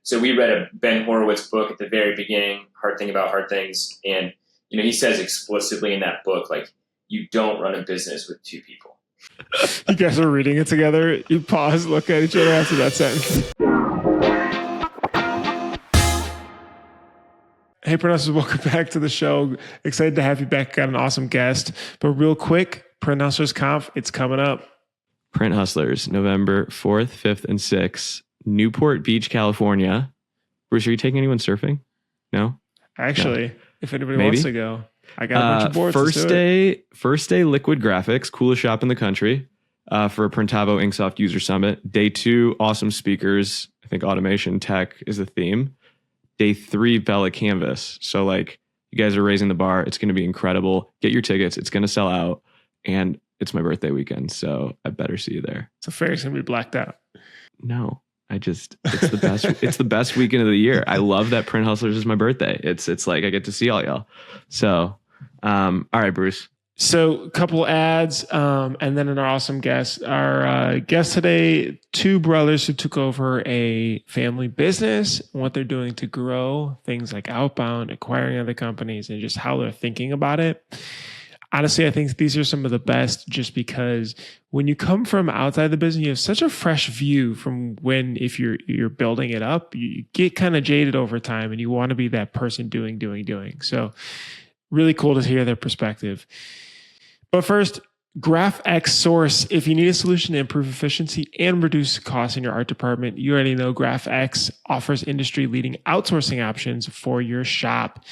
So we read a Ben Horowitz book at the very beginning, Hard Thing About Hard Things. And, he says explicitly in that book, like, you don't run a business with two people. You guys are reading it together. You pause, look at each other after that sentence. Hey, Print Hustlers, welcome back to the show. Excited to have you back. Got an awesome guest. But real quick, Print Hustlers Conf, it's coming up. Print Hustlers, November 4th, 5th, and 6th, Newport Beach, California. Bruce, are you taking anyone surfing? No? Actually, if anybody wants to go. I got a bunch of boards. First day, Liquid Graphics, coolest shop in the country for a Printavo Inksoft User Summit. Day 2, awesome speakers. I think automation tech is the theme. Day 3, Bella Canvas. So like you guys are raising the bar. It's going to be incredible. Get your tickets. It's going to sell out. And it's my birthday weekend. So I better see you there. So Farag's going to be blacked out. No, it's the best. It's the best weekend of the year. I love that Print Hustlers is my birthday. It's like I get to see all y'all. So, all right, Bruce. So a couple ads, and then an awesome guest. Our guest today, two brothers who took over a family business, and what they're doing to grow things like Outbound, acquiring other companies, and just how they're thinking about it. Honestly, I think these are some of the best just because when you come from outside the business, you have such a fresh view from when, if you're building it up, you get kind of jaded over time and you want to be that person doing. So really cool to hear their perspective. But first, GraphX Source. If you need a solution to improve efficiency and reduce costs in your art department, you already know GraphX offers industry-leading outsourcing options for your shop.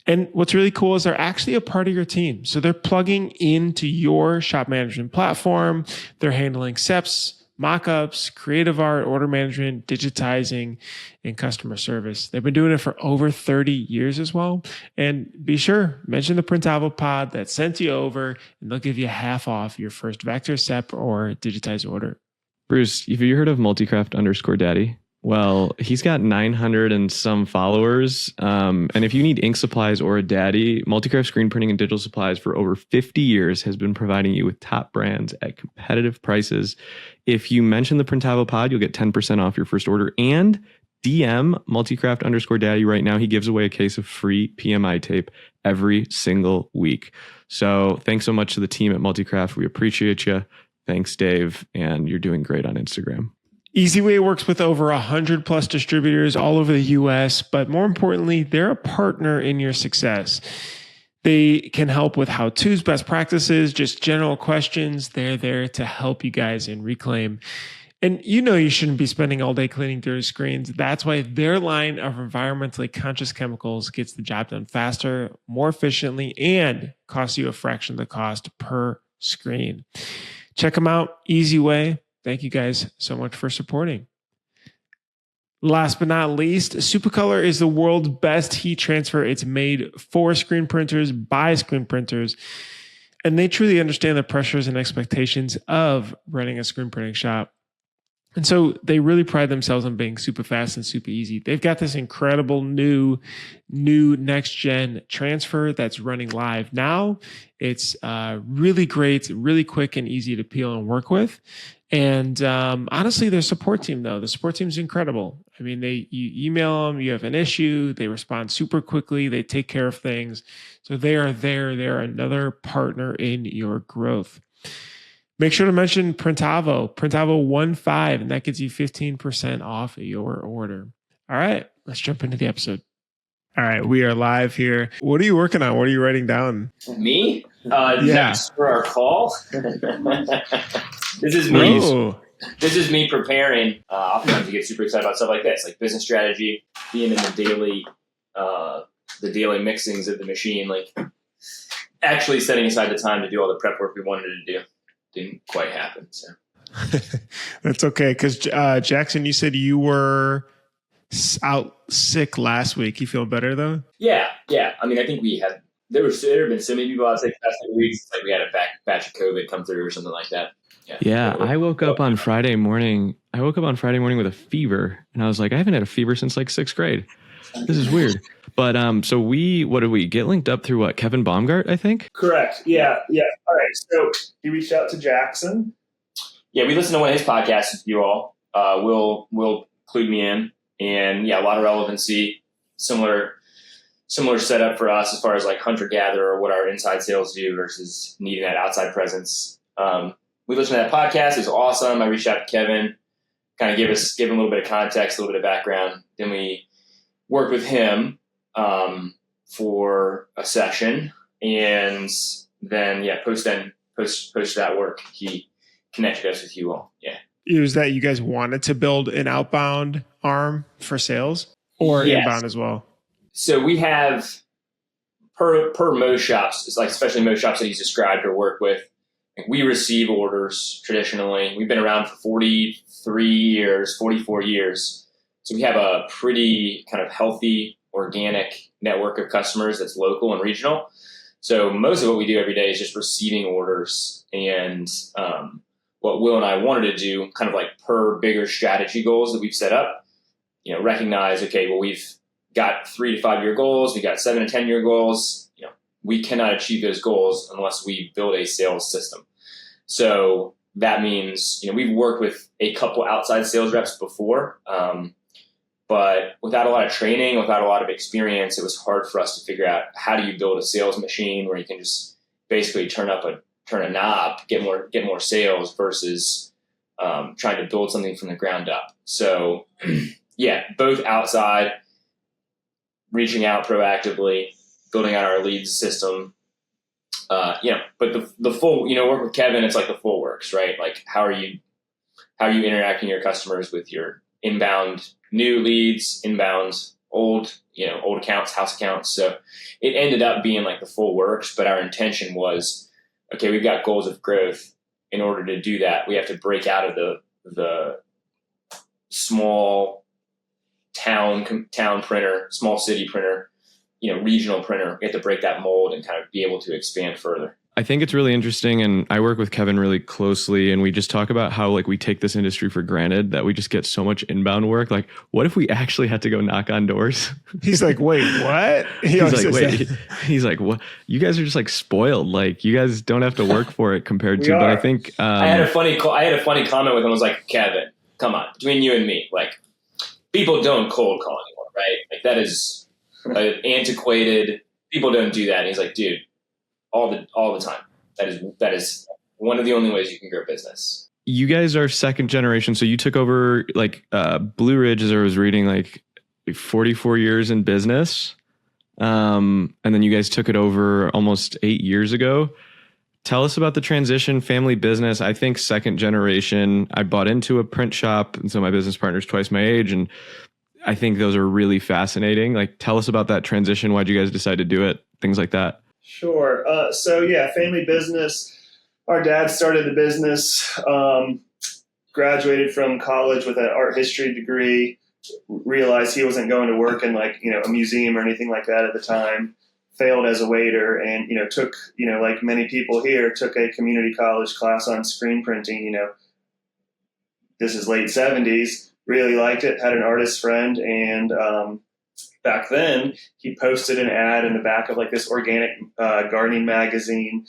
And what's really cool is they're actually a part of your team. So they're plugging into your shop management platform. They're handling SEPs, mockups, creative art, order management, digitizing, and customer service. They've been doing it for over 30 years as well. And be sure, mention the Printavo pod that sent you over, and they'll give you half off your first vector, SEP, or digitized order. Bruce, have you heard of Multicraft_Daddy? Well, he's got 900 and some followers. And if you need ink supplies or a daddy, Multicraft Screen Printing and Digital Supplies for over 50 years has been providing you with top brands at competitive prices. If you mention the Printavo pod, you'll get 10% off your first order. And DM Multicraft_Daddy right now. He gives away a case of free PMI tape every single week. So thanks so much to the team at Multicraft. We appreciate you. Thanks, Dave. And you're doing great on Instagram. EasyWay works with over 100 plus distributors all over the US, but more importantly, they're a partner in your success. They can help with how-tos, best practices, just general questions. They're there to help you guys in Reclaim. And you shouldn't be spending all day cleaning dirty screens. That's why their line of environmentally conscious chemicals gets the job done faster, more efficiently, and costs you a fraction of the cost per screen. Check them out, EasyWay. Thank you guys so much for supporting. Last but not least, Supercolor is the world's best heat transfer. It's made for screen printers by screen printers, and they truly understand the pressures and expectations of running a screen printing shop. And so they really pride themselves on being super fast and super easy. They've got this incredible new next gen transfer that's running live now. It's really great, really quick and easy to peel and work with. And honestly, their support team, though, the support team is incredible. I mean, you email them, you have an issue, they respond super quickly, they take care of things. So they are there. They're another partner in your growth. Make sure to mention Printavo 15, and that gets you 15% off your order. All right, let's jump into the episode. All right, we are live here. What are you working on? What are you writing down? Me? Next for our call. This is me. Oh. This is me preparing. Oftentimes, you get super excited about stuff like this, like business strategy, being in the daily mixings of the machine, like actually setting aside the time to do all the prep work we wanted to do. Didn't quite happen. So that's okay, because Jackson, you said you were out sick last week. You feel better though? Yeah. I mean, I think there have been so many people out sick the past couple weeks. It's like we had a batch of COVID come through or something like that. Yeah, I woke up on Friday morning. With a fever, and I was like, I haven't had a fever since like 6th grade. This is weird. But so what did we get linked up through? What, Kevin Baumgart, I think? Correct. Yeah. All right. So he reached out to Jackson. Yeah, we listened to one of his podcasts with you all. Will clued me in, And yeah, a lot of relevancy, similar setup for us as far as like hunter-gatherer, what our inside sales do versus needing that outside presence. We listened to that podcast. It was awesome. I reached out to Kevin, kind of give him a little bit of context, a little bit of background. Then we worked with him for a session, and then post that work, he connected us with you all. Yeah. It was that you guys wanted to build an outbound arm for sales or Yes. inbound as well? So we have per most shops, it's like especially most shops that he's described or work with, we receive orders traditionally. We've been around for 44 years. So we have a pretty kind of healthy, organic network of customers that's local and regional. So most of what we do every day is just receiving orders. And what Will and I wanted to do, kind of like per bigger strategy goals that we've set up, recognize, okay, well, we've got 3 to 5 year goals. We got 7 to 10 year goals. We cannot achieve those goals unless we build a sales system. So that means, we've worked with a couple outside sales reps before, but without a lot of training, without a lot of experience, it was hard for us to figure out how do you build a sales machine where you can just basically turn a knob, get more sales versus trying to build something from the ground up. So yeah, both outside, reaching out proactively, building out our leads system. But the full, work with Kevin, it's like the full works, right? Like how are you interacting your customers with your inbound new leads, inbound old accounts, house accounts. So it ended up being like the full works, but our intention was, okay, we've got goals of growth. In order to do that, we have to break out of the small town printer, small city printer, regional printer. We have to break that mold and kind of be able to expand further. I think it's really interesting, and I work with Kevin really closely, and we just talk about how like we take this industry for granted, that we just get so much inbound work. Like, what if we actually had to go knock on doors? He's like, wait, what? He's like, what? You guys are just like spoiled. Like, you guys don't have to work for it compared to. But I think I had a funny comment with him. I was like, Kevin, come on, between you and me, like, people don't cold call anymore, right? Like that is antiquated. People don't do that. And he's like, dude, all the time. That is one of the only ways you can grow business. You guys are second generation, so you took over like Blue Ridge, as I was reading, like 44 years in business, and then you guys took it over almost 8 years ago. Tell us about the transition, family business. I think second generation. I bought into a print shop, and so my business partner's twice my age, and I think those are really fascinating. Like, tell us about that transition. Why'd you guys decide to do it? Things like that. Sure. Family business. Our dad started the business, graduated from college with an art history degree, realized he wasn't going to work in a museum or anything like that at the time, failed as a waiter, and, took, like many people here, took a community college class on screen printing. This is late 70s, really liked it, had an artist friend, and back then he posted an ad in the back of like this organic gardening magazine,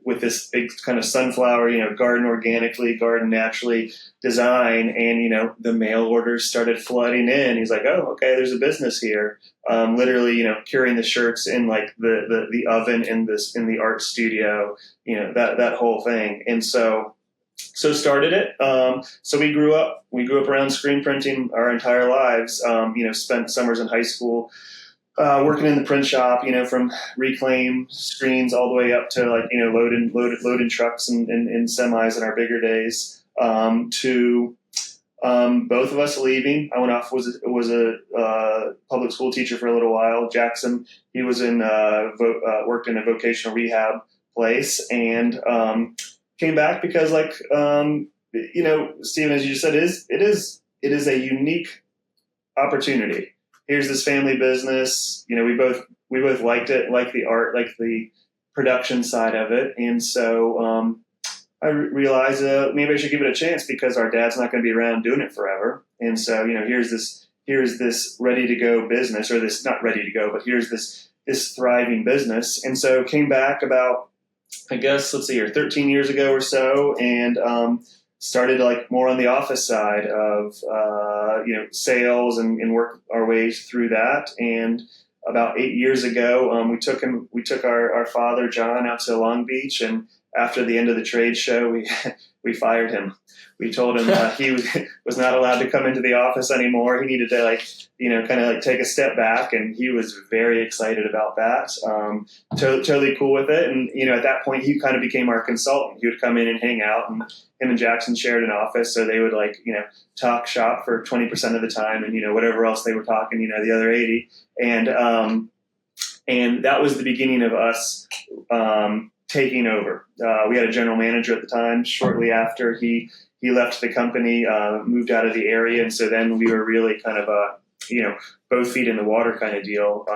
with this big kind of sunflower, garden organically, garden naturally design. And, the mail orders started flooding in. He's like, oh, okay, there's a business here. Literally, curing the shirts in like the oven in the art studio, that whole thing. And so started it. So we grew up around screen printing our entire lives. Spent summers in high school working in the print shop. From reclaim screens all the way up to loading trucks and semis in our bigger days. To both of us leaving. I went off was a public school teacher for a little while. Jackson, he was worked in a vocational rehab place, and came back because Stephen, as you said, it is a unique opportunity. Here's this family business. We both liked it, like the art, like the production side of it. And so I realized maybe I should give it a chance because our dad's not going to be around doing it forever. And so, here's this ready to go business, or this not ready to go, but here's this thriving business. And so came back about, I guess, 13 years ago or so, and started like more on the office side of, sales and work our ways through that. And about 8 years ago, we took our father, John, out to Long Beach, and after the end of the trade show, we fired him. We told him he was not allowed to come into the office anymore. He needed to kind of take a step back, and he was very excited about that. Totally cool with it. And, at that point, he kind of became our consultant. He would come in and hang out, and him and Jackson shared an office. So they would talk shop for 20% of the time, and, whatever else they were talking, the other 80. And that was the beginning of us, taking over. We had a general manager at the time. Shortly after he left the company, moved out of the area. And so then we were really kind of both feet in the water kind of deal.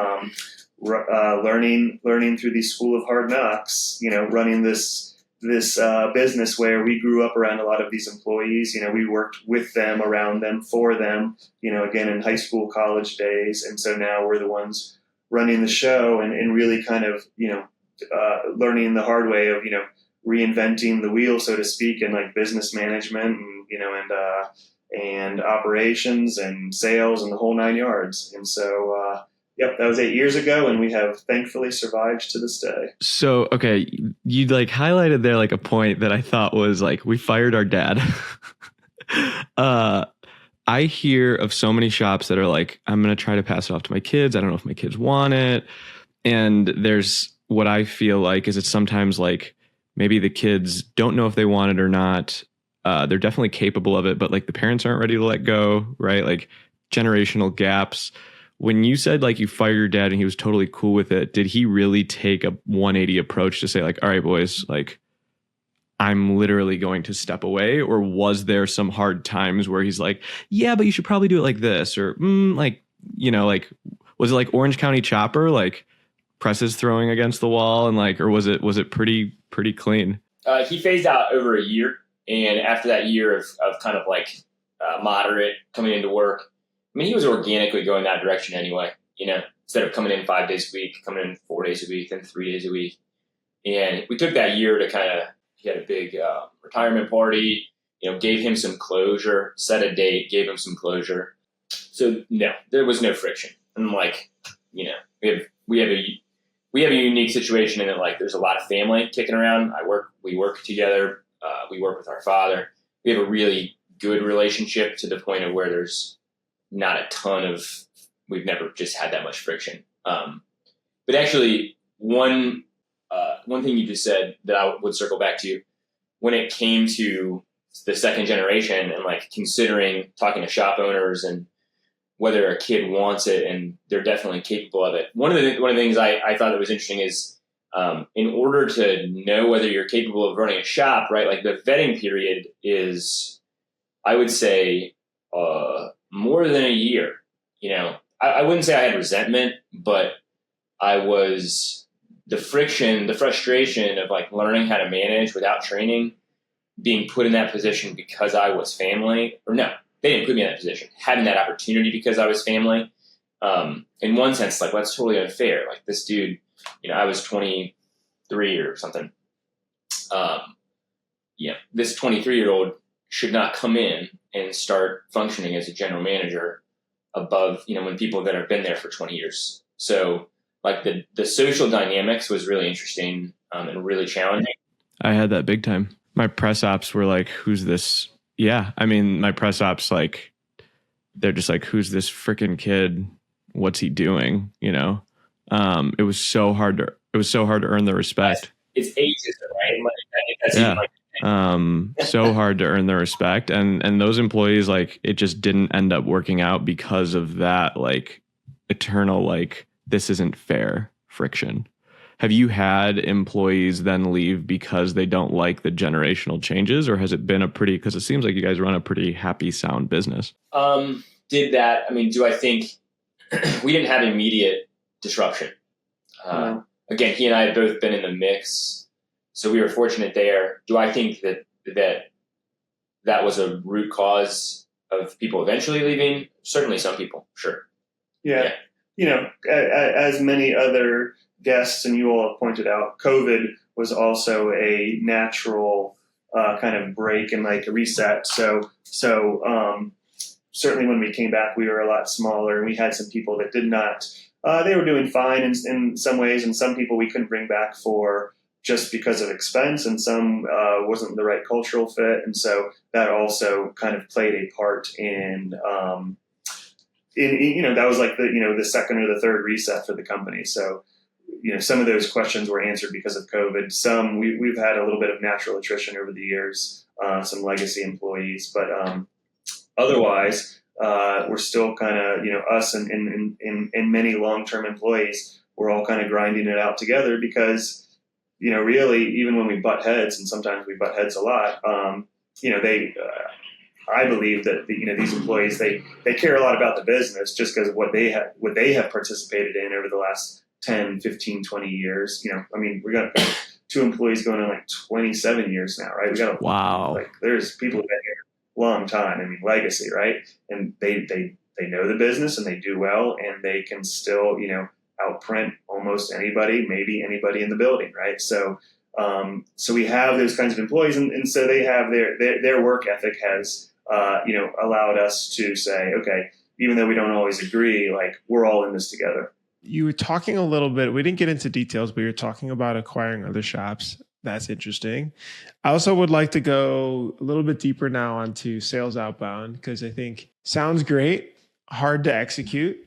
Learning through the school of hard knocks, running this business where we grew up around a lot of these employees. We worked with them, around them, for them, again, in high school, college days. And so now we're the ones running the show and really kind of, learning the hard way of, reinventing the wheel, so to speak, in business management and operations and sales and the whole 9 yards. And so, that was 8 years ago, and we have thankfully survived to this day. So, okay, you highlighted there a point that I thought was we fired our dad. I hear of so many shops that are I'm going to try to pass it off to my kids. I don't know if my kids want it. And there's what I feel is it's sometimes maybe the kids don't know if they want it or not. They're definitely capable of it, but the parents aren't ready to let go, right? Generational gaps. When you said you fired your dad and he was totally cool with it, did he really take a 180 approach to say all right, boys, I'm literally going to step away? Or was there some hard times where he's yeah, but you should probably do it like this? Or was it Orange County Chopper, presses throwing against the wall and or was it pretty clean? He phased out over a year. And after that year of kind of moderate coming into work, he was organically going that direction anyway, instead of coming in 5 days a week, coming in 4 days a week, then 3 days a week. And we took that year to he had a big retirement party, gave him some closure, set a date, gave him some closure. So no, there was no friction. And we have a unique situation in that there's a lot of family kicking around. We work together. We work with our father. We have a really good relationship to the point of where there's not a ton of, we've never just had that much friction. But actually one thing you just said that I would circle back to, when it came to the second generation and considering talking to shop owners and whether a kid wants it, and they're definitely capable of it. One of the things I thought that was interesting is, in order to know whether you're capable of running a shop, right? The vetting period is, I would say, more than a year. I wouldn't say I had resentment, but I was the friction, the frustration of learning how to manage without training, being put in that position because I was family, or no, they didn't put me in that position, having that opportunity because I was family. In one sense, that's totally unfair. This dude, I was 23 or something. This 23-year-old should not come in and start functioning as a general manager above, when people that have been there for 20 years. So the social dynamics was really interesting and really challenging. I had that big time. My press ops were who's this? Yeah. My press ops, they're just who's this freaking kid? What's he doing? It was so hard to earn the respect. It's ageism, right? That's yeah. So hard to earn the respect. And those employees, it just didn't end up working out because of that, eternal, this isn't fair friction. Have you had employees then leave because they don't like the generational changes, or has it been because it seems like you guys run a pretty happy, sound business? Did that? Do I think we didn't have immediate disruption? Again, he and I had both been in the mix, so we were fortunate there. Do I think that was a root cause of people eventually leaving? Certainly some people, sure. Yeah. As many other guests and you all have pointed out, COVID was also a natural kind of break and like reset. So certainly when we came back, we were a lot smaller, and we had some people that did not. They were doing fine in some ways, and some people we couldn't bring back for just because of expense, and some wasn't the right cultural fit, and so that also kind of played a part in that was like the second or the third reset for the company. So some of those questions were answered because of COVID. Some we've had a little bit of natural attrition over the years, some legacy employees, but otherwise we're still kind of us and many long-term employees. We're all kind of grinding it out together because really even when we butt heads, and sometimes we butt heads a lot, they. I believe that these employees they care a lot about the business just because of what they have participated in over the last 10, 15, 20 years. I mean, we got 2 employees going on like 27 years now, right? We got there's people who've been here a long time. I mean, legacy, right? And they know the business and they do well, and they can still outprint almost anybody, maybe anybody in the building, right? So we have those kinds of employees, and so they have their work ethic has allowed us to say, okay, even though we don't always agree, like we're all in this together. You were talking a little bit, we didn't get into details, but you're talking about acquiring other shops. That's interesting. I also would like to go a little bit deeper now onto sales outbound, because I think sounds great, hard to execute.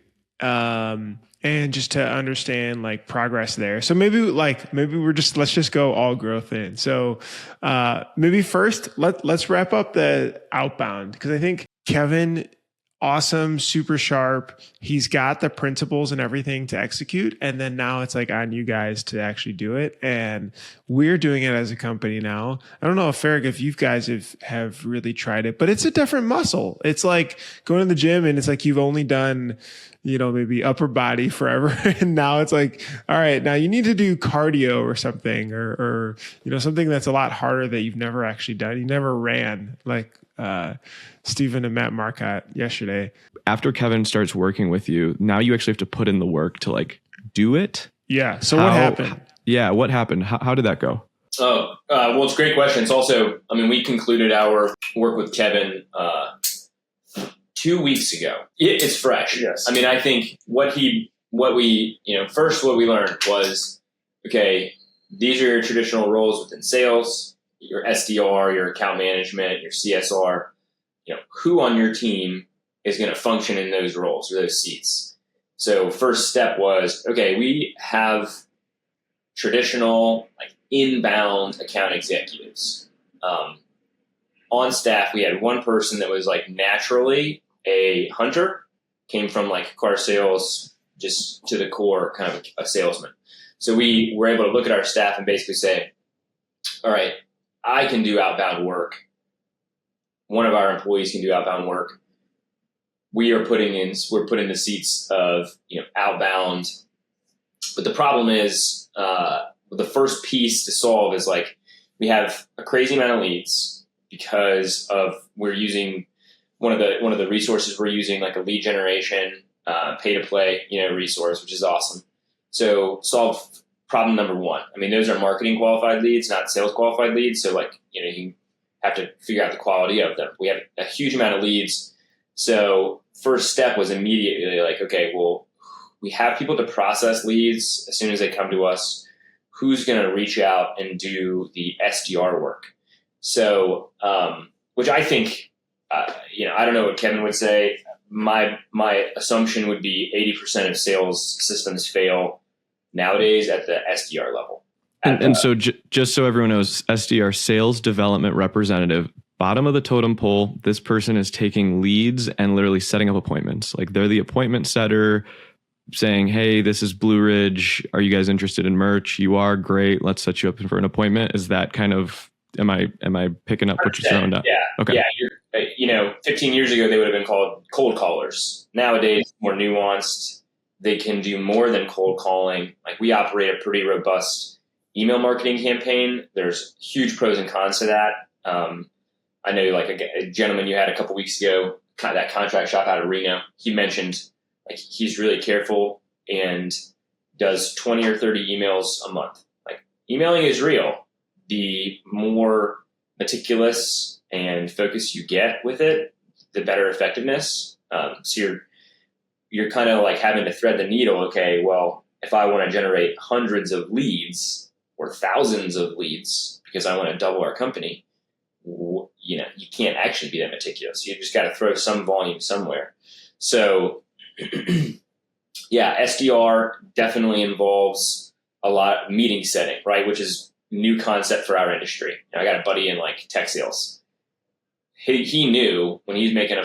And just to understand like progress there. So maybe let's just go all growth in. So maybe first let's wrap up the outbound, because I think Kevin, awesome, super sharp. He's got the principles and everything to execute. And then now it's like on you guys to actually do it. And we're doing it as a company now. I don't know if Farag, if you guys have really tried it, but it's a different muscle. It's like going to the gym and it's like you've only done maybe upper body forever. And now it's like, all right, now you need to do cardio or something, or something that's a lot harder that you've never actually done. You never ran like Stephen and Matt Marcotte yesterday. After Kevin starts working with you, now you actually have to put in the work to like do it. Yeah. So what happened? Yeah. What happened? How did that go? Oh, well, it's a great question. It's also, we concluded our work with Kevin 2 weeks ago. It's fresh. Yes. I think what we learned was, okay, these are your traditional roles within sales, your SDR, your account management, your CSR, who on your team is going to function in those roles or those seats. So first step was, okay, we have traditional like inbound account executives. On staff, we had one person that was like naturally a hunter, came from like car sales, just to the core, kind of a salesman. So we were able to look at our staff and basically say, all right, I can do outbound work. One of our employees can do outbound work. We're putting the seats of outbound. But the problem is the first piece to solve is like we have a crazy amount of leads because of we're using one of the resources we're using, like a lead generation pay to play resource, which is awesome. So solve problem number one. Those are marketing qualified leads, not sales qualified leads. So like you have to figure out the quality of them. We have a huge amount of leads. So first step was immediately like, okay, well, we have people to process leads as soon as they come to us. Who's going to reach out and do the SDR work? So, which I think, I don't know what Kevin would say. My assumption would be 80% of sales systems fail nowadays at the SDR level. And so just so everyone knows, SDR, sales development representative, bottom of the totem pole, this person is taking leads and literally setting up appointments. Like they're the appointment setter, saying, hey, this is Blue Ridge. Are you guys interested in merch? You are, great. Let's set you up for an appointment. Is that kind of, am I picking up what you're throwing down? Yeah. Okay. Yeah. 15 years ago, they would have been called cold callers. Nowadays, more nuanced. They can do more than cold calling. Like we operate a pretty robust email marketing campaign. There's huge pros and cons to that. I know like a gentleman you had a couple weeks ago, that contract shop out of Reno, he mentioned like he's really careful and does 20 or 30 emails a month. Like emailing is real. The more meticulous and focused you get with it, the better effectiveness. So you're kind of like having to thread the needle. Okay, well, if I want to generate hundreds of leads or thousands of leads because I want to double our company, you can't actually be that meticulous. You just got to throw some volume somewhere. So yeah, SDR definitely involves a lot of meeting setting, right? Which is a new concept for our industry. I got a buddy in like tech sales. He knew when he's making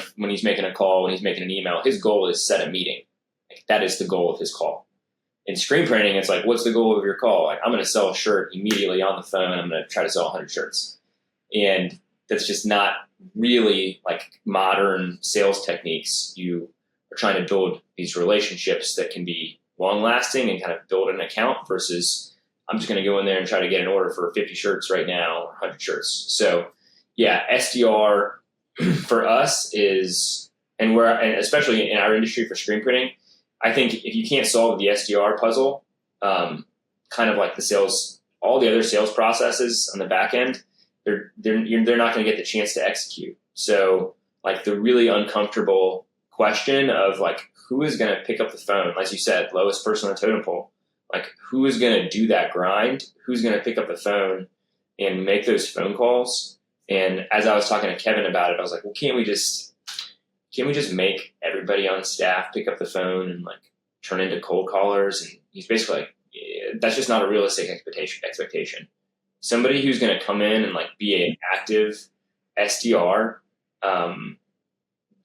a call, when he's making an email, his goal is set a meeting. Like, that is the goal of his call. In screen printing, it's like, what's the goal of your call? Like, I'm going to sell a shirt immediately on the phone. I'm going to try to sell 100 shirts. And that's just not really like modern sales techniques. You are trying to build these relationships that can be long lasting and kind of build an account versus I'm just going to go in there and try to get an order for 50 shirts right now or 100 shirts. So yeah, SDR for us is, and especially in our industry for screen printing, I think if you can't solve the SDR puzzle, kind of like the sales, all the other sales processes on the back end, they're not going to get the chance to execute. So like the really uncomfortable question of like, who is going to pick up the phone? As you said, lowest person on the totem pole, like who is going to do that grind? Who's going to pick up the phone and make those phone calls? And as I was talking to Kevin about it, I was like, well, can't we just make everybody on staff pick up the phone and like turn into cold callers? And he's basically like, that's just not a realistic expectation. Somebody who's going to come in and like be an active SDR,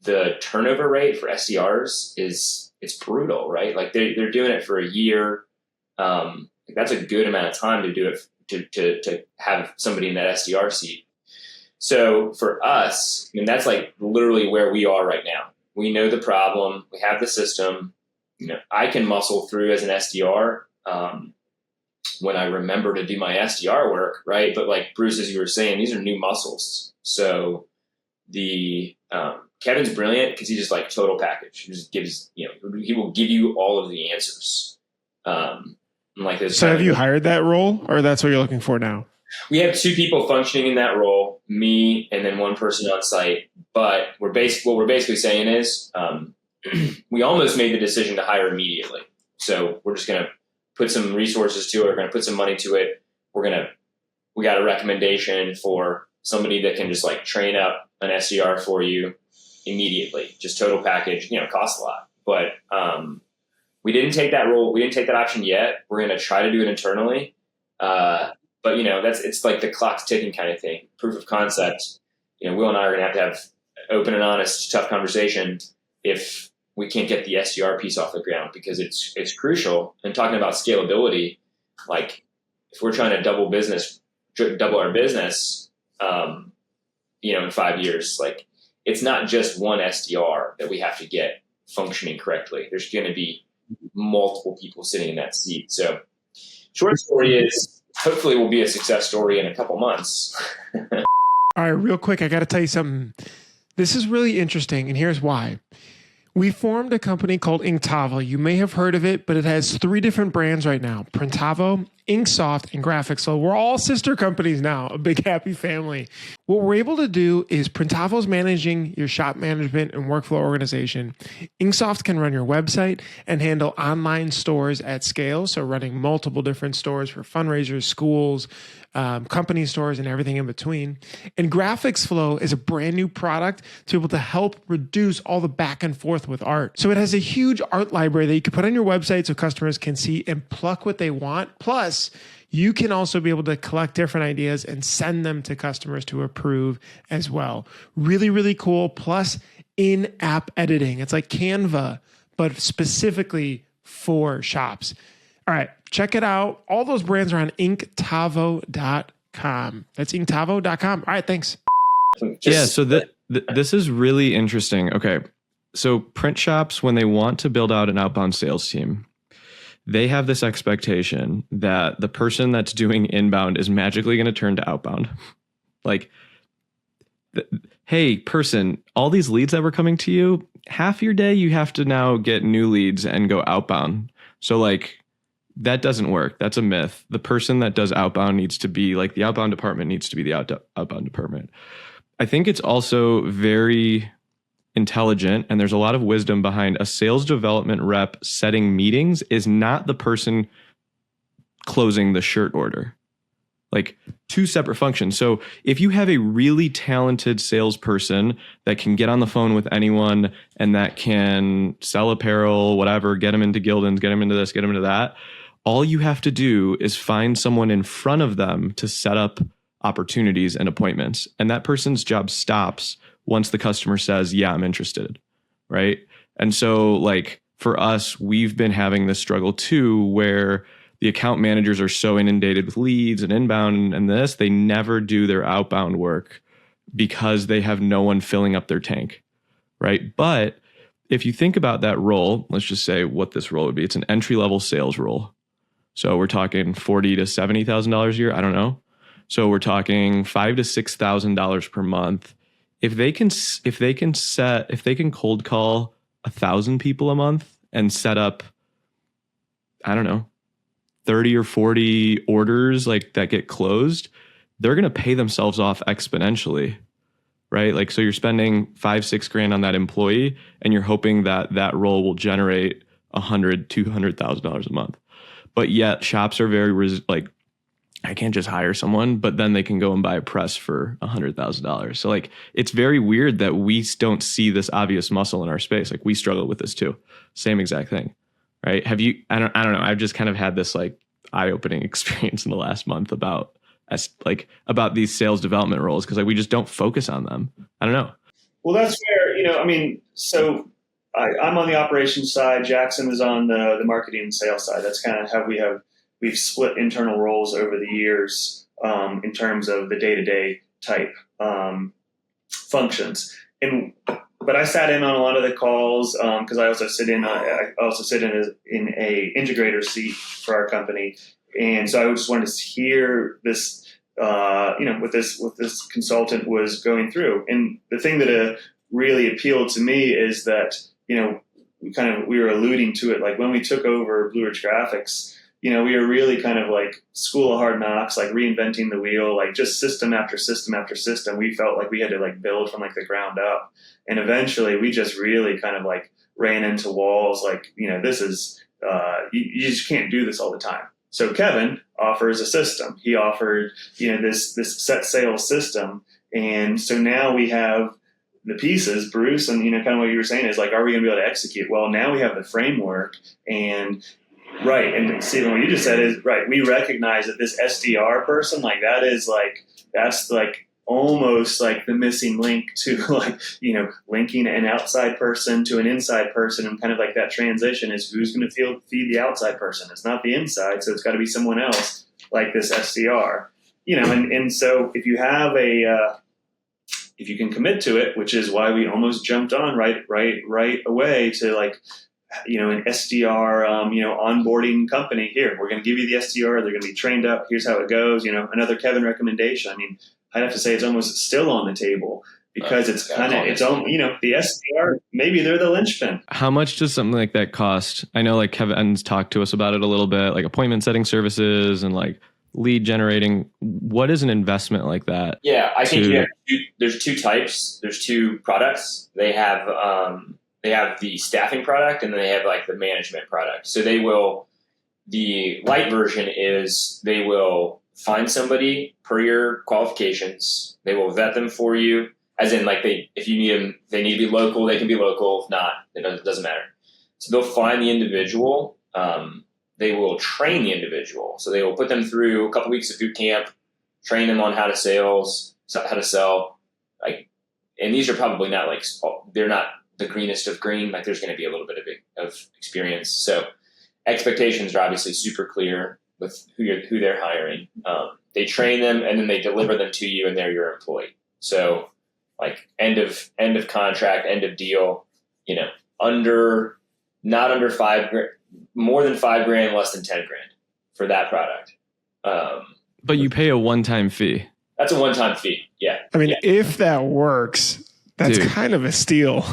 the turnover rate for SDRs it's brutal, right? Like they're doing it for a year. That's a good amount of time to do it to have somebody in that SDR seat. So for us, I mean, that's like literally where we are right now. We know the problem. We have the system. I can muscle through as an SDR when I remember to do my SDR work, right? But like Bruce, as you were saying, these are new muscles. So the Kevin's brilliant because he just like total package. He just gives, he will give you all of the answers. Like this. So have you hired that role, or that's what you're looking for now? We have 2 people functioning in that role, me and then 1 person on site. But what we're basically saying is we almost made the decision to hire immediately. So we're just going to put some resources to it. We're going to put some money to it. We got a recommendation for somebody that can just like train up an SDR for you immediately. Just total package, costs a lot. But we didn't take that role. We didn't take that option yet. We're going to try to do it internally. But it's like the clock's ticking kind of thing. Proof of concept. Will and I are going to have open and honest, tough conversation if we can't get the SDR piece off the ground, because it's crucial. And talking about scalability, like if we're trying to double our business, in 5 years, like it's not just one SDR that we have to get functioning correctly. There's going to be multiple people sitting in that seat. So short story is, hopefully we'll be a success story in a couple months. All right, real quick, I got to tell you something. This is really interesting, and here's why. We formed a company called Printavo. You may have heard of it, but it has 3 different brands right now: Printavo, Inksoft, and Graphics. So we're all sister companies now, a big happy family. What we're able to do is Printavo's managing your shop management and workflow organization. Inksoft can run your website and handle online stores at scale. So running multiple different stores for fundraisers, schools, company stores, and everything in between. And Graphics Flow is a brand new product to be able to help reduce all the back and forth with art. So it has a huge art library that you can put on your website so customers can see and pluck what they want. Plus, you can also be able to collect different ideas and send them to customers to approve as well. Really, really cool. Plus, in-app editing. It's like Canva, but specifically for shops. All right, check it out. All those brands are on Printavo.com. That's Printavo.com. All right, thanks. So this is really interesting. Okay, so print shops, when they want to build out an outbound sales team, they have this expectation that the person that's doing inbound is magically going to turn to outbound. Like, hey, person, all these leads that were coming to you, half your day you have to now get new leads and go outbound. So like, that doesn't work. That's a myth. The person that does outbound needs to be like the outbound department needs to be the outbound department. I think it's also very intelligent, and there's a lot of wisdom behind a sales development rep setting meetings is not the person closing the shirt order. Like two separate functions. So if you have a really talented salesperson that can get on the phone with anyone and that can sell apparel, whatever, get them into Gildan's, get them into this, get them into that, all you have to do is find someone in front of them to set up opportunities and appointments. And that person's job stops once the customer says, yeah, I'm interested. Right. And so like for us, we've been having this struggle too, where the account managers are so inundated with leads and inbound and this, they never do their outbound work because they have no one filling up their tank, right? But if you think about that role, let's just say what this role would be. It's an entry-level sales role. So we're talking $40,000 to $70,000 a year. I don't know. So we're talking $5,000 to $6,000 per month. If they can cold call 1,000 people a month and set up, I don't know, 30 or 40 orders like that get closed, they're going to pay themselves off exponentially, right? Like, so you're spending $5,000-6,000 on that employee and you're hoping that that role will generate $100,000-200,000 a month. But yet shops are very like, I can't just hire someone, but then they can go and buy a press for $100,000. So like, it's very weird that we don't see this obvious muscle in our space. Like we struggle with this too. Same exact thing. Right. Have you, I don't know. I've just kind of had this like eye-opening experience in the last month about these sales development roles. Cause like, we just don't focus on them. I don't know. Well, that's where, so I'm on the operations side. Jackson is on the marketing and sales side. That's kind of how we've split internal roles over the years in terms of the day-to-day type functions. But I sat in on a lot of the calls because I also sit in a integrator seat for our company, and so I just wanted to hear this, what this consultant was going through. And the thing that really appealed to me is that we were alluding to it, like when we took over Blue Ridge Graphics. We were really kind of like school of hard knocks, like reinventing the wheel, like just system after system after system. We felt like we had to like build from like the ground up. And eventually we just really kind of like ran into walls. Like, this is, you just can't do this all the time. So Kevin offers a system. He offered, this set sales system. And so now we have the pieces, Bruce, and, kind of what you were saying is like, are we going to be able to execute? Well, now we have the framework and right. And Stephen, what you just said is right. We recognize that this SDR person, like that's like almost like the missing link to like, linking an outside person to an inside person. And kind of like that transition is who's going to feed the outside person. It's not the inside. So it's got to be someone else like this SDR, and so if you have if you can commit to it, which is why we almost jumped on right away to like, an SDR, onboarding company. Here, we're going to give you the SDR. They're going to be trained up. Here's how it goes. Another Kevin recommendation. I'd have to say it's almost still on the table because it's kind of its own, the SDR, maybe they're the linchpin. How much does something like that cost? I know like Kevin's talked to us about it a little bit, like appointment setting services and like lead generating. What is an investment like that? Yeah, I think there's two types. There's two products. They have the staffing product and then they have like the management product. So the light version is they will find somebody per your qualifications. They will vet them for you, as in like if you need them, they need to be local, they can be local. If not, it doesn't matter. So they'll find the individual. They will train the individual. So they will put them through a couple weeks of boot camp, train them on how to sell. And these are probably not like, they're not the greenest of green. Like there's going to be a little bit of experience. So expectations are obviously super clear with who they're hiring. They train them and then they deliver them to you and they're your employee. So like end of contract, end of deal, not under $5,000, more than $5,000, less than $10,000 for that product. But you pay a one-time fee. That's a one-time fee. Yeah. I mean, if that works, that's Dude. kind of a steal.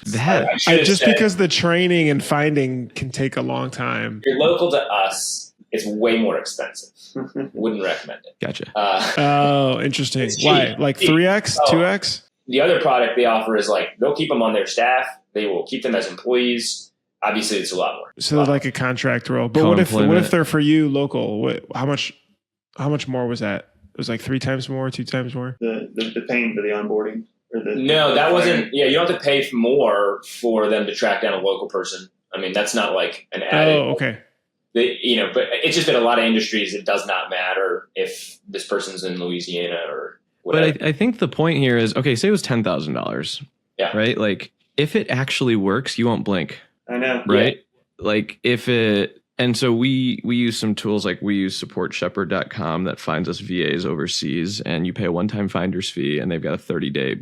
That Just because the training and finding can take a long time. If you're local to us, it's way more expensive. Wouldn't recommend it. Gotcha. Oh, interesting. Why? Like 3x, 2x? The other product they offer is like they'll keep them on their staff. They will keep them as employees. Obviously, it's a lot more. So they're like a contract role. But what if they're for you local? How much more was that? It was like 3 times more, 2 times more. The paying for the onboarding. No, that wasn't. Yeah, you don't have to pay more for them to track down a local person. I mean, that's not like an added. Oh, okay. But it's just that a lot of industries, it does not matter if this person's in Louisiana or whatever. But I think the point here is, okay, say it was $10,000. Yeah. Right? Like, if it actually works, you won't blink. I know. Right? Yeah. Like, and so we use some tools, like we use supportshepherd.com that finds us VAs overseas, and you pay a one-time finder's fee, and they've got a 30-day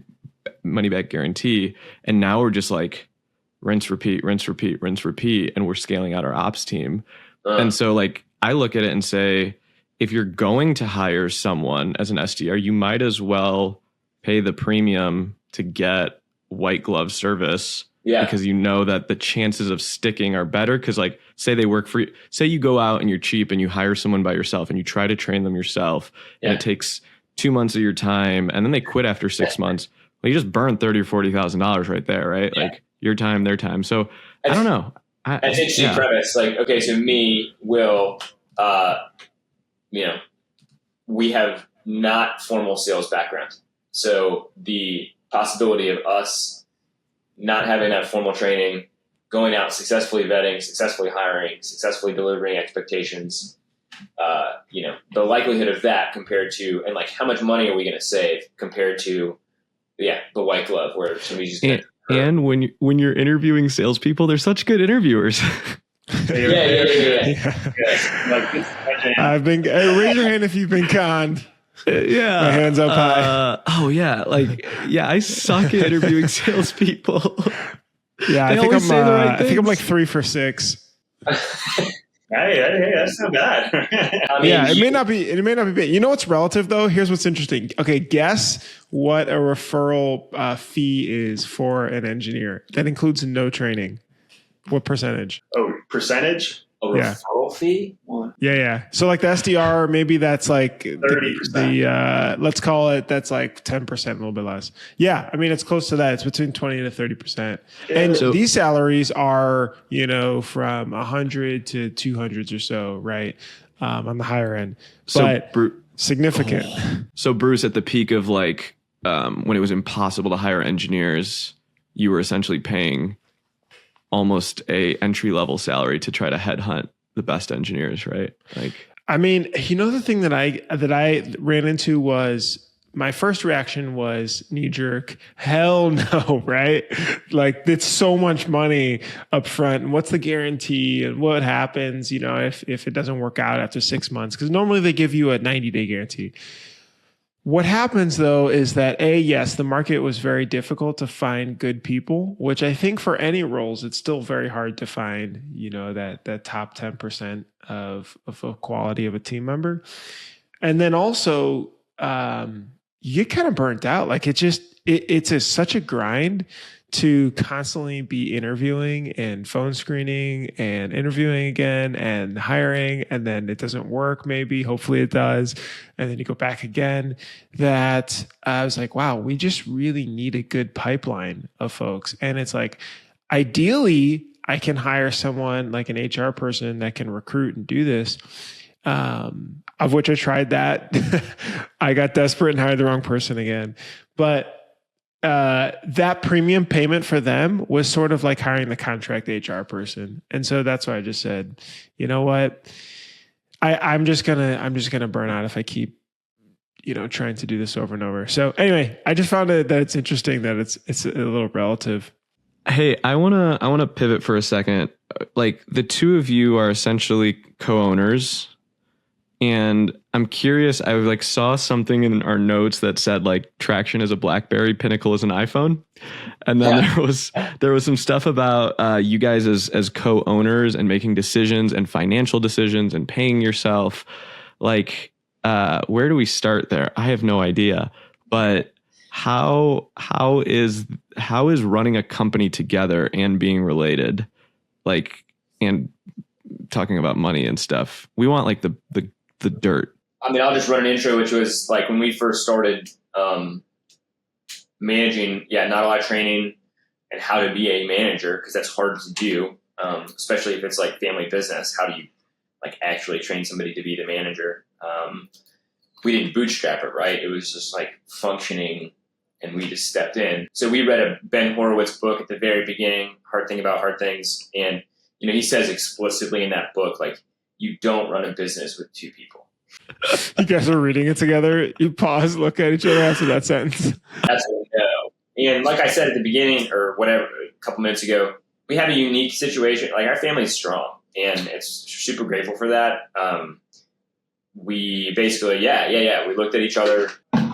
money-back guarantee. And now we're just like, rinse, repeat, rinse, repeat, rinse, repeat, and we're scaling out our ops team. And so, like, I look at it and say, if you're going to hire someone as an SDR, you might as well pay the premium to get white glove service. Yeah. Because you know that the chances of sticking are better. Because, like, say they work for you. Say you go out and you're cheap and you hire someone by yourself and you try to train them yourself, and it takes 2 months of your time, and then they quit after 6 months. Well, you just burned $30,000 or $40,000 right there, right? Yeah. Like, your time, their time. So I don't know. That's an interesting premise. Like, okay, so me, Will, we have not formal sales background. So the possibility of us not having that formal training, going out, successfully vetting, successfully hiring, successfully delivering expectations, the likelihood of that compared to, and like, how much money are we going to save compared to, the white glove where somebody's just going to. And when you're interviewing salespeople, they're such good interviewers. Yeah. I've been. Raise your hand if you've been conned. Yeah, my hands up high. I suck at interviewing salespeople. Yeah, I think I'm like 3 for 6. Hey, that's not bad. It may not be bad. You know what's relative though? Here's what's interesting. Okay, guess what a referral fee is for an engineer. That includes no training. What percentage? Oh, percentage? A referral fee? Yeah. So like the SDR, maybe that's like 30%. Let's call it, that's like 10%, a little bit less. Yeah, I mean, it's close to that. It's between 20 to 30%. Yeah. And these salaries are, from 100 to 200s or so, right? On the higher end, but significant. So Bruce, at the peak of like when it was impossible to hire engineers, you were essentially paying almost a entry-level salary to try to headhunt the best engineers, right? Like, I mean, the thing that I ran into was, my first reaction was knee jerk. Hell no, right? Like, it's so much money up front. And what's the guarantee? And what happens, if it doesn't work out after 6 months? Because normally they give you a 90-day guarantee. What happens though is that yes, the market was very difficult to find good people, which I think for any roles, it's still very hard to find, that top 10% of a quality of a team member. And then also, you get kind of burnt out. Like, it's such a grind to constantly be interviewing and phone screening and interviewing again and hiring, and then it doesn't work, maybe, hopefully it does, and then you go back again, that I was like, wow, we just really need a good pipeline of folks. And it's like, ideally, I can hire someone like an HR person that can recruit and do this, of which I tried that. I got desperate and hired the wrong person again. But that premium payment for them was sort of like hiring the contract HR person. And so that's why I just said, you know what, I'm just gonna burn out if I keep, trying to do this over and over. So anyway, I just found that it's interesting that it's a little relative. Hey, I wanna pivot for a second. Like, the two of you are essentially co-owners. And I'm curious, I saw something in our notes that said like Traction is a BlackBerry, Pinnacle is an iPhone. And then there was some stuff about you guys as co-owners and making decisions and financial decisions and paying yourself. Like, where do we start there? I have no idea. But how is running a company together and being related, like, and talking about money and stuff? We want like the dirt. I mean, I'll just run an intro, which was like when we first started managing, not a lot of training and how to be a manager, because that's hard to do, especially if it's like family business. How do you like actually train somebody to be the manager? We didn't bootstrap it, right? It was just like functioning, and we just stepped in. So we read a Ben Horowitz book at the very beginning, Hard Thing About Hard Things. And, he says explicitly in that book, like, you don't run a business with two people. You guys are reading it together. You pause, look at each other after that sentence. That's what we know. And like I said at the beginning, or whatever, a couple minutes ago, we have a unique situation. Like, our family is strong, and it's super grateful for that. We basically, we looked at each other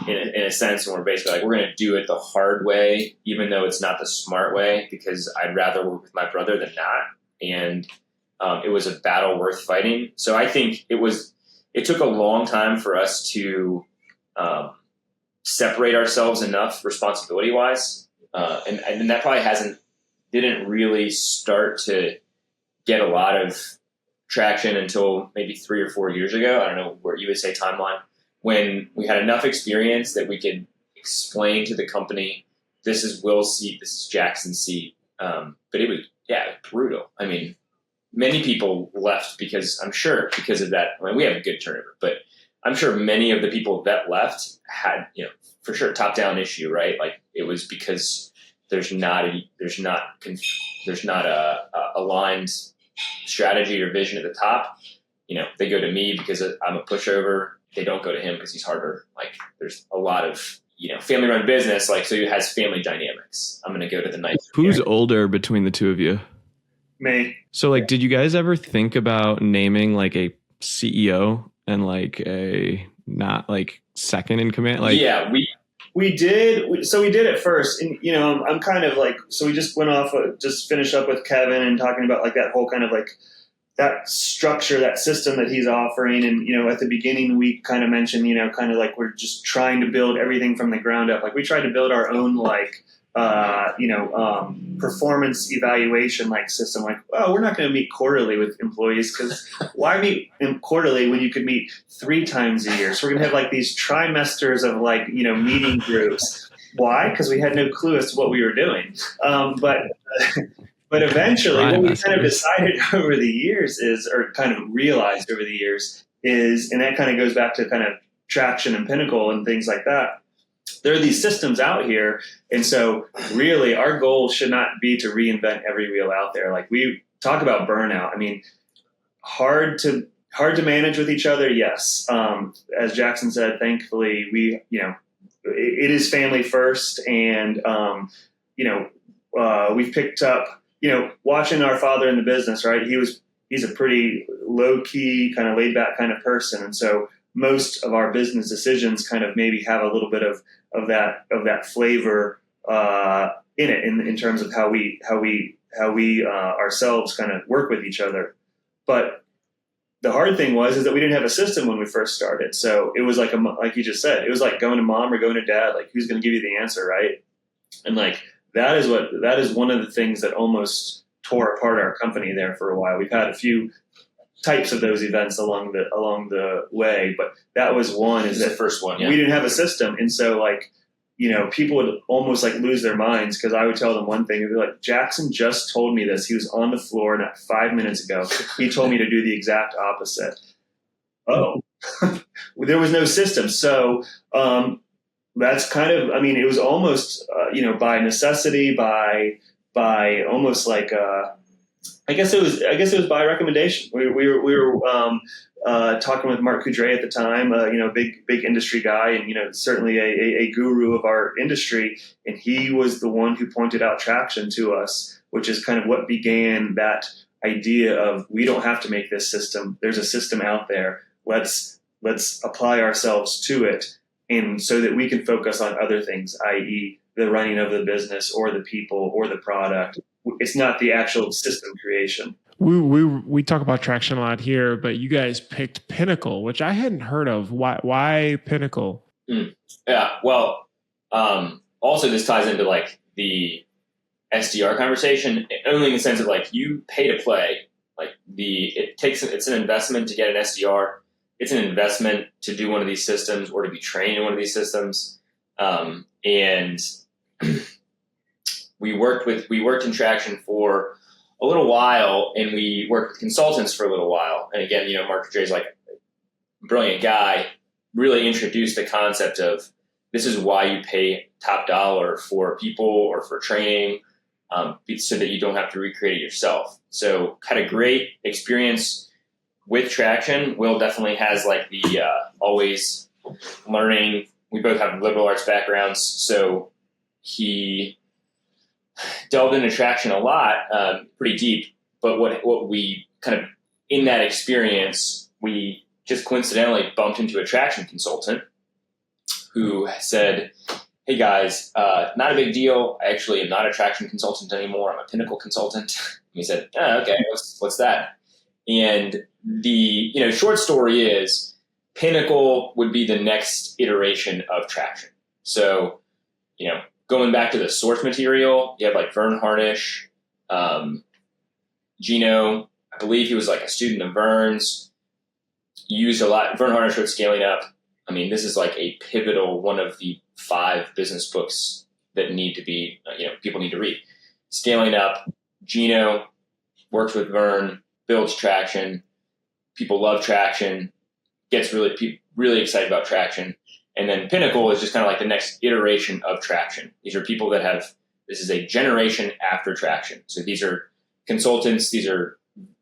in a sense, and we're basically like, we're going to do it the hard way, even though it's not the smart way, because I'd rather work with my brother than not. And it was a battle worth fighting. So I think it took a long time for us to separate ourselves enough responsibility wise. And that probably didn't really start to get a lot of traction until maybe 3 or 4 years ago. I don't know where you would say timeline, when we had enough experience that we could explain to the company, this is Will's seat, this is Jackson's seat. But it was, brutal. I mean, many people left because of that. I mean, we have a good turnover, but I'm sure many of the people that left had, for sure, top down issue, right? Like, it was because there's not a aligned strategy or vision at the top. They go to me because I'm a pushover. They don't go to him because he's harder. Like, there's a lot of, family run business. Like, so it has family dynamics. I'm going to go to the nice. Who's older between the two of you? Me. So like, did you guys ever think about naming like a CEO and like a not like second in command? Like, we did. So we did at first, and I'm kind of like, so we just went off, just finished up with Kevin and talking about like that whole kind of like that structure, that system that he's offering. And, at the beginning we kind of mentioned, kind of like we're just trying to build everything from the ground up. Like, we tried to build our own like, performance evaluation like system. Like, oh, we're not going to meet quarterly with employees, because why meet quarterly when you could meet 3 times a year? So we're going to have like these trimesters of like, meeting groups. Why? Because we had no clue as to what we were doing. But eventually what we kind of decided over the years or kind of realized over the years is, and that kind of goes back to kind of Traction and Pinnacle and things like that. There are these systems out here. And so really our goal should not be to reinvent every wheel out there. Like, we talk about burnout. I mean, hard to manage with each other. Yes. As Jackson said, thankfully it is family first. And, we've picked up, watching our father in the business, right? He's a pretty low key, kind of laid back kind of person. And so most of our business decisions kind of maybe have a little bit of that flavor in it, in terms of how we ourselves kind of work with each other. But the hard thing is that we didn't have a system when we first started. So it was like you just said, it was like going to mom or going to dad. Like, who's going to give you the answer, right? And like that is one of the things that almost tore apart our company there for a while. We've had a few types of those events along the way, but that was one. Is the first one? Yeah. We didn't have a system, and so like, people would almost like lose their minds, because I would tell them one thing, and be like, Jackson just told me this. He was on the floor not 5 minutes ago. He told me to do the exact opposite. Oh, there was no system. So that's kind of, I mean, it was almost by necessity, by almost like I guess it was by recommendation. We were talking with Mark Coudray at the time, big industry guy, and certainly a guru of our industry, and he was the one who pointed out Traction to us, which is kind of what began that idea of, we don't have to make this system. There's a system out there. Let's apply ourselves to it, and so that we can focus on other things, i.e., the running of the business or the people or the product. It's not the actual system creation. We talk about Traction a lot here, but you guys picked Pinnacle, which I hadn't heard of. Why Pinnacle? Yeah, well, Also, this ties into like the SDR conversation, only in the sense of like you pay to play. Like it's an investment to get an SDR. It's an investment to do one of these systems or to be trained in one of these systems. And we worked in Traction for a little while, and we worked with consultants for a little while. And again, Mark Dre's like a brilliant guy, really introduced the concept of this is why you pay top dollar for people or for training, so that you don't have to recreate it yourself. So had a great experience with Traction. Will definitely has like the always learning. We both have liberal arts backgrounds, so he delved into Traction a lot, pretty deep. But what we kind of in that experience, we just coincidentally bumped into a Traction consultant who said, "Hey guys, not a big deal. I actually am not a Traction consultant anymore. I'm a Pinnacle consultant." And we said, "Oh, okay, what's that?" And the short story is Pinnacle would be the next iteration of Traction. So, going back to the source material, you have like Vern Harnish, Gino. I believe he was like a student of Vern's. Used a lot. Vern Harnish wrote Scaling Up. I mean, this is like a pivotal one of the 5 business books that need to be, people need to read. Scaling Up. Gino works with Vern, builds Traction. People love Traction. Gets really excited about Traction. And then Pinnacle is just kind of like the next iteration of Traction. These are people this is a generation after Traction. So these are consultants. These are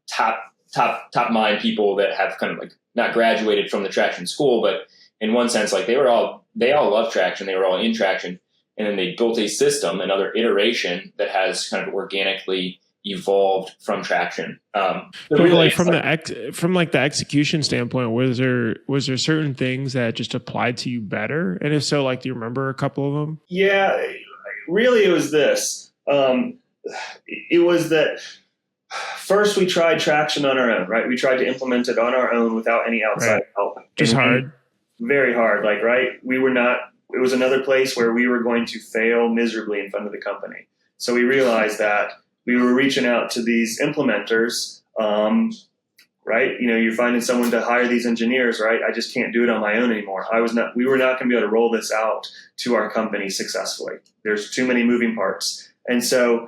top mind people that have kind of like not graduated from the Traction school, but in one sense, like they all love Traction. They were all in Traction. And then they built a system, another iteration that has kind of organically evolved from Traction. But really like from the execution standpoint, was there certain things that just applied to you better? And if so, like, do you remember a couple of them? Yeah, really, it was this. It was that first we tried Traction on our own, right? We tried to implement it on our own without any outside help. Just hard. Very hard. Like, right? It was another place where we were going to fail miserably in front of the company. So we realized that we were reaching out to these implementers, right? You're finding someone to hire these engineers, right? I just can't do it on my own anymore. We were not going to be able to roll this out to our company successfully. There's too many moving parts. And so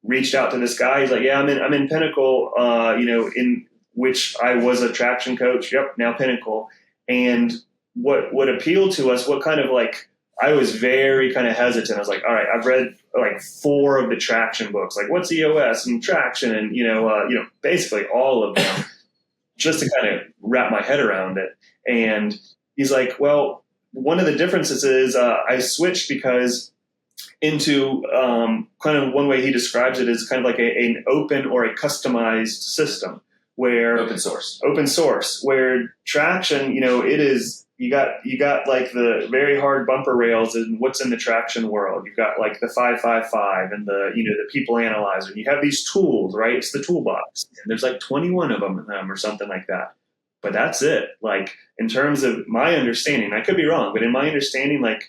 reached out to this guy. He's like, yeah, I'm in Pinnacle, in which I was a Traction coach. Yep. Now Pinnacle. And what appealed to us, what kind of like, I was very kind of hesitant. I was like, all right, I've read like 4 of the Traction books, like what's EOS and Traction and, basically all of them just to kind of wrap my head around it. And he's like, well, one of the differences is I switched because into kind of one way he describes it is kind of like an open or a customized system where open source, where Traction, it is, you got like the very hard bumper rails and what's in the Traction world. You've got like the 555 and the people analyzer. And you have these tools, right? It's the toolbox. And there's like 21 of them or something like that. But that's it. Like in terms of my understanding, I could be wrong, but in my understanding, like,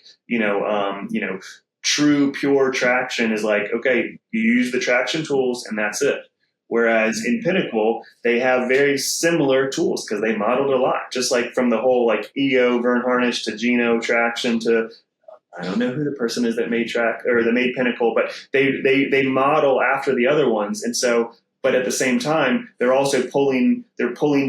true pure Traction is like, okay, you use the Traction tools and that's it. Whereas in Pinnacle, they have very similar tools because they modeled a lot, just like from the whole like EO, Vern Harnish to Gino Traction to, I don't know who the person is that made Pinnacle, but they model after the other ones. And so, but at the same time, they're also pulling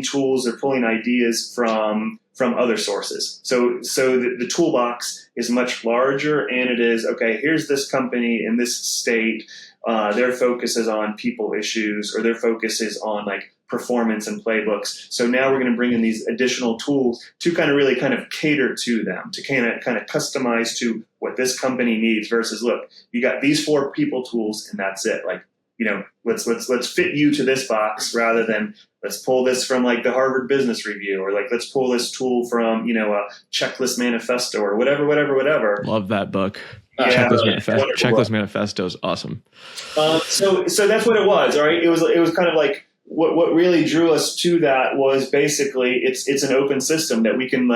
tools, they're pulling ideas from other sources. So the toolbox is much larger, and it is, okay, here's this company in this state. Their focus is on people issues, or their focus is on like performance and playbooks. So now we're going to bring in these additional tools to kind of really kind of cater to them, to kind of customize to what this company needs versus, look, you got these 4 people tools and that's it. Like, let's fit you to this box rather than let's pull this from like the Harvard Business Review, or like let's pull this tool from, a Checklist Manifesto or whatever. Love that book. Yeah, Checklist Manifesto is awesome. So that's what it was. All right. It was kind of like what really drew us to that was basically it's an open system that we can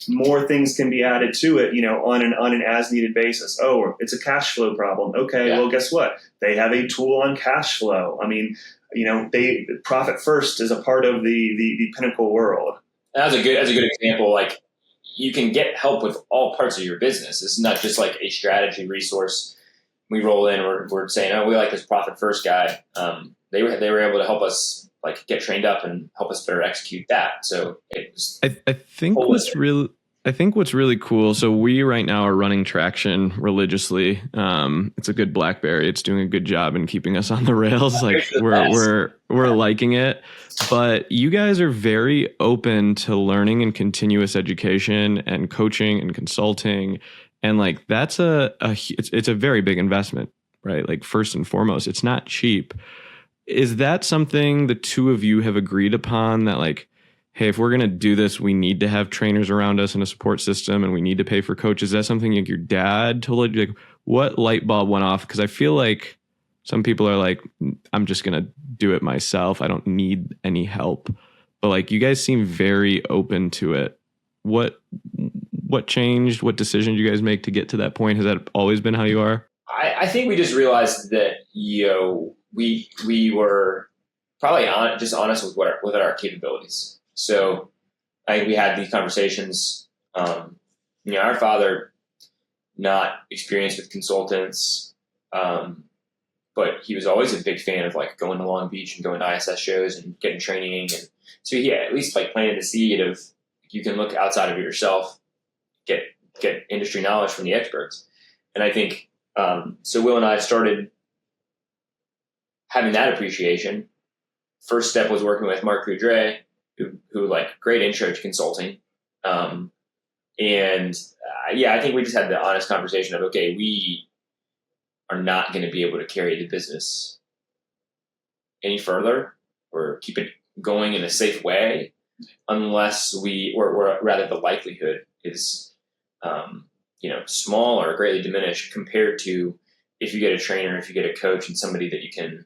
more things can be added to it, on an as needed basis. Oh, it's a cash flow problem. Okay, well, guess what? They have a tool on cash flow. I mean, they profit first is a part of the Pinnacle world. That's a good example. Like, you can get help with all parts of your business. It's not just like a strategy resource. We roll in, we're saying, oh, we like this profit first guy. They were able to help us get trained up and help us better execute that. So it was I think what's really cool. So we right now are running Traction religiously. It's a good BlackBerry. It's doing a good job in keeping us on the rails. Like we're liking it. But you guys are very open to learning and continuous education and coaching and consulting. And that's it's a very big investment, right? Like, first and foremost, it's not cheap. Is that something the two of you have agreed upon, that hey, if we're going to do this, we need to have trainers around us and a support system, and we need to pay for coaches? Is that something your dad told you? What light bulb went off? Because I feel like some people are I'm just going to do it myself. I don't need any help. But you guys seem very open to it. What changed? What decision did you guys make to get to that point? Has that always been how you are? I think we just realized that, we were probably just honest with our capabilities. So we had these conversations. Our father, not experienced with consultants, but he was always a big fan of going to Long Beach and going to ISS shows and getting training. And so he at least planted the seed of, you can look outside of yourself, get industry knowledge from the experts. And I think, so Will and I started having that appreciation. First step was working with Mark Boudre, who great intro to consulting. I think we just had the honest conversation of, okay, we are not going to be able to carry the business any further or keep it going in a safe way unless or rather the likelihood is, small or greatly diminished compared to if you get a trainer, if you get a coach and somebody that you can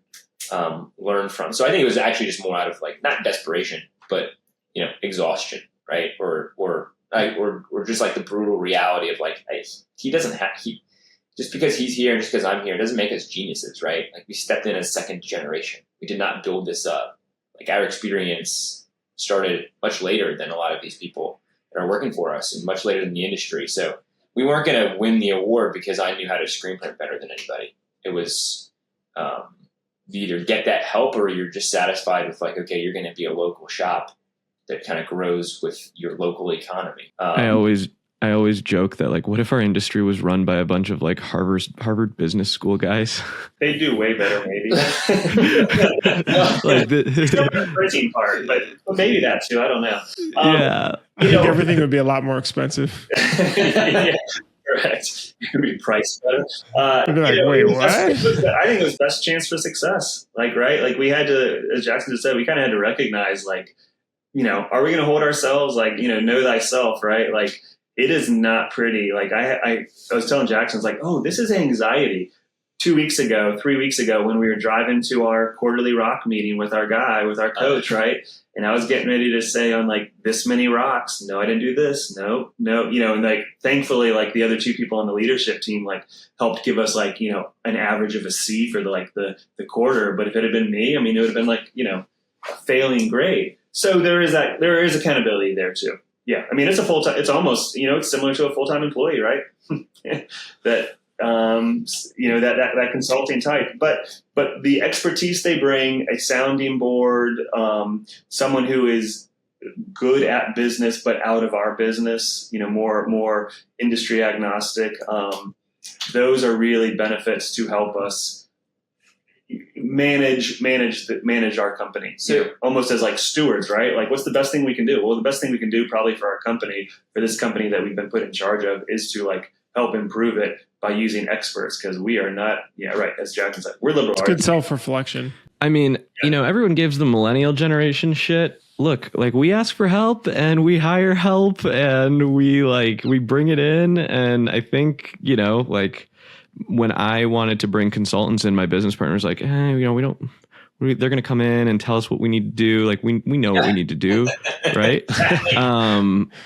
learn from. So I think it was actually just more out of not desperation, but exhaustion, right? Or just the brutal reality of he doesn't have just because he's here and just because I'm here doesn't make us geniuses, right? We stepped in as second generation. We did not build this up. Our experience started much later than a lot of these people that are working for us, and much later than the industry. So we weren't going to win the award because I knew how to screen print better than anybody. It was you either get that help or you're just satisfied with okay, you're going to be a local shop that kind of grows with your local economy. I always joke that what if our industry was run by a bunch of Harvard Business School guys? They do way better, maybe. The printing part, but maybe that too. I don't know. I think everything would be a lot more expensive. Yeah, correct. It would be priced better. Wait, what? I think it was best chance for success. Right? We had to, as Jackson just said, we kind of had to recognize, are we going to hold ourselves? Know thyself, right? It is not pretty. I was telling Jackson, oh, this is anxiety. 3 weeks ago, when we were driving to our quarterly rock meeting with our coach, right? And I was getting ready to say on this many rocks. No, I didn't do this. No, and thankfully, the other two people on the leadership team, helped give us an average of a C for the quarter. But if it had been me, it would have been a failing grade. So there is accountability there too. Yeah, it's a full-time. It's almost it's similar to a full-time employee, right? that consulting type, but the expertise they bring, a sounding board, someone who is good at business but out of our business, more industry agnostic. Those are really benefits to help us manage our company. So almost as stewards, right? What's the best thing we can do? Well, the best thing we can do probably for our company, for this company that we've been put in charge of, is to help improve it by using experts, because we are not, right, as Jackson said, we're liberal arts. Good self-reflection. Everyone gives the millennial generation shit. Look, we ask for help and we hire help and we bring it in. And I think, when I wanted to bring consultants in, my business partner was we they're going to come in and tell us what we need to do. Like we know what we need to do. Right.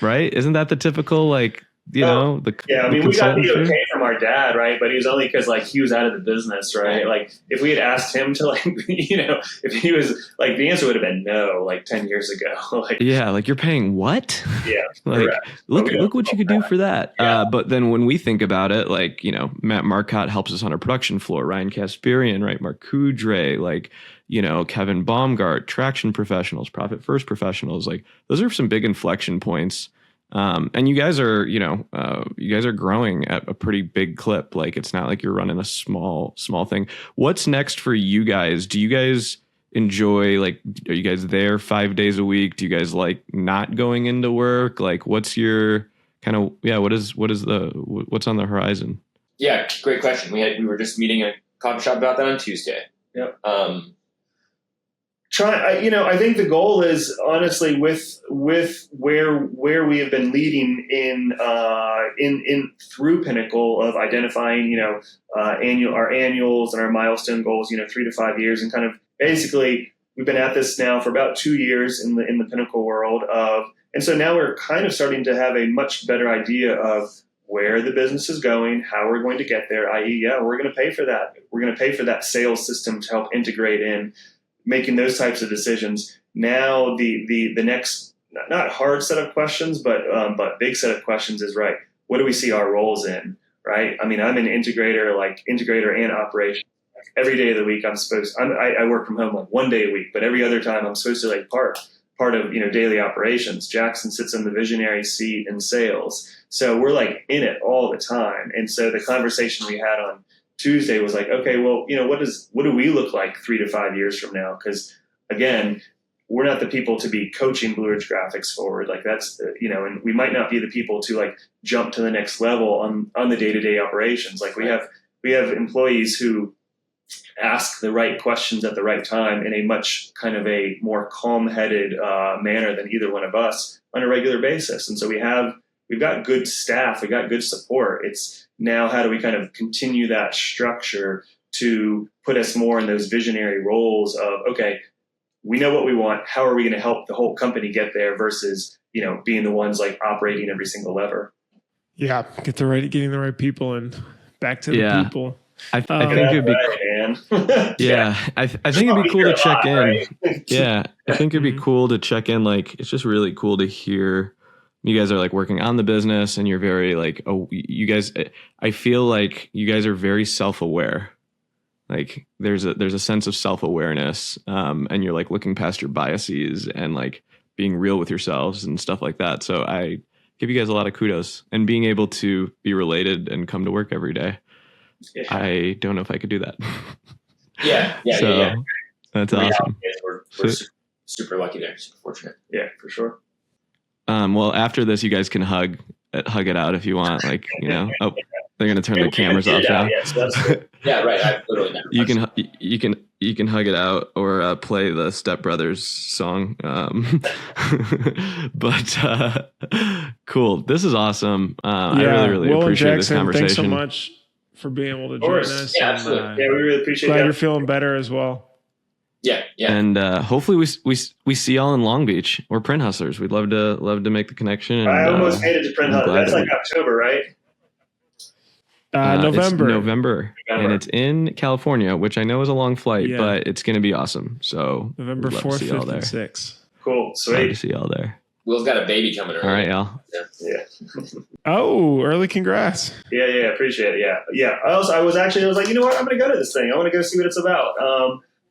Right. Isn't that the typical, like, you know, we got the okay from our dad, right? But he was only because like he was out of the business, right? Like if we had asked him to, like, you know, if he was like, the answer would have been no, like 10 years ago. Like, yeah, like you're paying what? Yeah, like look what you could do for that. Yeah. But then when we think about it, like, you know, Matt Marcotte helps us on our production floor, Ryan Kasperian, right? Mark Kudre, like, you know, Kevin Baumgart, Traction Professionals, Profit First Professionals, like those are some big inflection points. And you guys are, you know, growing at a pretty big clip. Like it's not like you're running a small thing. What's next for you guys? Do you guys enjoy, like, are you guys there 5 days a week? Do you guys like not going into work? Like, what's your kind of, what's on the horizon? Yeah, great question. We were just meeting a coffee shop about that on Tuesday. Yep. I think the goal is honestly with where we have been leading in through Pinnacle of identifying, you know, our annuals and our milestone goals, you know, 3 to 5 years, and kind of basically we've been at this now for about 2 years in the Pinnacle world and so now we're kind of starting to have a much better idea of where the business is going, how we're going to get there, i.e., we're going to pay for that. We're going to pay for that sales system to help integrate in, making those types of decisions. Now the next, not hard set of questions, but big set of questions is, right, what do we see our roles in, right? I mean, I'm an integrator and operation. Every day of the week I work from home like 1 day a week, but every other time I'm supposed to like part of, you know, daily operations. Jackson sits in the visionary seat in sales. So we're like in it all the time. And so the conversation we had on Tuesday was like, okay, well, you know, what do we look like 3 to 5 years from now? Because again, we're not the people to be coaching Blue Ridge Graphics forward. Like that's you know, and we might not be the people to like jump to the next level on the day-to-day operations. Like we have employees who ask the right questions at the right time in a much kind of a more calm-headed manner than either one of us on a regular basis. And so we've got good staff, we've got good support. It's now how do we kind of continue that structure to put us more in those visionary roles of, okay, we know what we want. How are we going to help the whole company get there versus, you know, being the ones like operating every single lever? Yeah, getting the right people and back to the people. I think it'd be I think it'd be cool to check in. Right? Yeah, I think it'd be cool to check in. Like, it's just really cool to hear you guys are like working on the business, and you're very like, oh, you guys. I feel like you guys are very self-aware. Like, there's a sense of self-awareness, and you're like looking past your biases and like being real with yourselves and stuff like that. So I give you guys a lot of kudos, and being able to be related and come to work every day. Yeah. I don't know if I could do that. Yeah. That's awesome. We're super lucky there. Super fortunate. Yeah, for sure. Well, after this, you guys can hug it out if you want. Like, you know, they're gonna turn the cameras off now. Yeah, right. I've literally never. You can hug it out or play the Step Brothers song. But cool. This is awesome. I really Will appreciate and Jackson, this conversation. Thanks so much for being able to join us. Yeah, absolutely. We really appreciate it. Glad you're feeling better as well. Yeah. And hopefully we see y'all in Long Beach. We're print hustlers. We'd love to make the connection. And, I almost made it to print hustlers. That's like October, right? November, and it's in California, which I know is a long flight, but it's going to be awesome. So November 4th, 5th, and 6th. Cool, sweet. Glad to see y'all there. Will's got a baby coming early. All right, y'all. Yeah. Oh, early congrats. Yeah, appreciate it. Yeah. I was like, you know what? I'm going to go to this thing. I want to go see what it's about.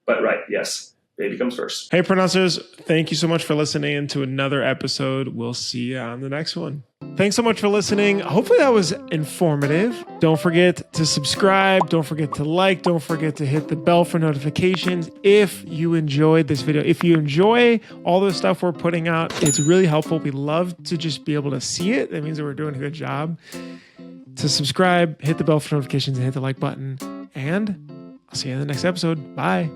But right, yes, baby comes first. Hey, pronouncers, thank you so much for listening to another episode. We'll see you on the next one. Thanks so much for listening. Hopefully that was informative. Don't forget to subscribe. Don't forget to like. Don't forget to hit the bell for notifications if you enjoyed this video. If you enjoy all the stuff we're putting out, it's really helpful. We love to just be able to see it. That means that we're doing a good job. To subscribe, hit the bell for notifications, and hit the like button. And I'll see you in the next episode. Bye.